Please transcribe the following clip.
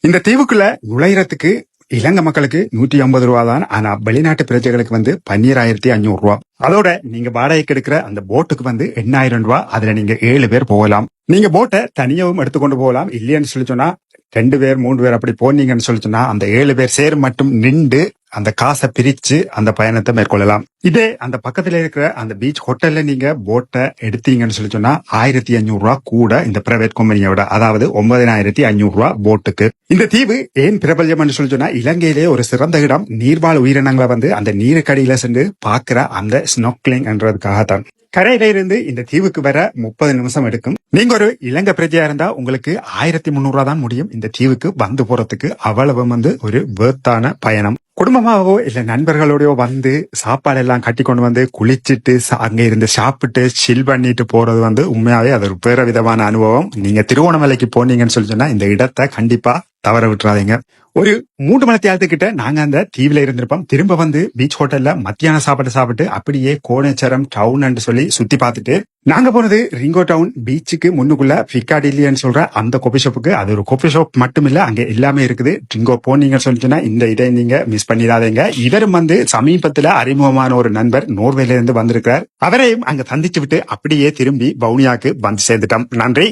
இந்த தீவுக்குள்ள நுழையறதுக்கு இலங்கை மக்களுக்கு 150 ரூபா தான். ஆனா வெளிநாட்டு பிரஜைகளுக்கு 12,500 ரூபா. அதோட நீங்க வாடகைக்கு எடுக்கிற அந்த போட்டுக்கு 8,000 ரூபா. அதுல நீங்க 7 பேர் போகலாம். நீங்க போட்டை தனியாவும் எடுத்துக்கொண்டு போகலாம். இல்லைன்னு சொல்லி சொன்னா 2 பேர் 3 பேர் அப்படி போனீங்கன்னு சொல்லி சொன்னா அந்த 7 பேர் சேர் மட்டும் நின்று அந்த காசை பிரிச்சு அந்த பயணத்தை மேற்கொள்ளலாம். இதே அந்த பக்கத்துல இருக்கிற அந்த பீச் ஹோட்டல்ல நீங்க போட்டை எடுத்தீங்கன்னு சொல்லி சொன்னா 1,500 ரூபா கூட இந்த பிரைவேட் கம்பெனியோட, அதாவது 9,500 ரூபா போட்டுக்கு. இந்த தீவு ஏன் பிரபல்யம் சொல்லி சொன்னா இலங்கையிலேயே ஒரு சிறந்த இடம். நீர்வாழ் உயிரினங்களை அந்த நீருக்கடியில சென்று பாக்குற அந்த ஸ்னோக்லிங் என்றதுக்காகத்தான். கரையில இருந்து இந்த தீவுக்கு வர 30 நிமிஷம் எடுக்கும். நீங்க ஒரு இலங்கை பிரஜையா இருந்தா உங்களுக்கு 1,300 ரூபா தான் முடியும் இந்த தீவுக்கு வந்து போறதுக்கு. அவ்வளவு ஒரு வேர்த்தான பயணம். குடும்பமாவோ இல்ல நண்பர்களோடயோ சாப்பாடு எல்லாம் கட்டி கொண்டு குளிச்சுட்டு அங்க இருந்து சாப்பிட்டு சில் பண்ணிட்டு போறது உண்மையாவே அது ஒரு வேற விதமான அனுபவம். நீங்க திருவோணமலைக்கு போனீங்கன்னு சொல்லி சொன்னா இந்த இடத்தை கண்டிப்பா தவற விட்டுறாதீங்க. ஒரு 3 மணி நேரத்துக்கிட்ட நாங்க அந்த தீவுல இருந்திருப்போம். திரும்ப பீச் ஹோட்டல்ல மத்தியான சாப்பிட்டு அப்படியே கோணேச்சரம் டவுன் சொல்லி சுத்தி பார்த்துட்டு நாங்க போனது ரிங்கோ டவுன் பீச்சுக்கு முன்னுக்குள்ள பிக்காடிலின்னு சொல்ற அந்த கொபி ஷாப்புக்கு. அது ஒரு கொபி ஷாப் மட்டும் இல்ல, அங்க எல்லாமே இருக்குது. ரிங்கோ போனீங்கன்னு சொல்லிச்சுன்னா இந்த இதை நீங்க மிஸ் பண்ணிடாதீங்க. இவரும் சமீபத்துல அறிமுகமான ஒரு நண்பர் நோர்வேல இருந்து வந்திருக்கிறார். அவரையும் அங்க சந்திச்சு விட்டு அப்படியே திரும்பி பவுனியாக்கு வந்து சேர்ந்துட்டோம். நன்றி.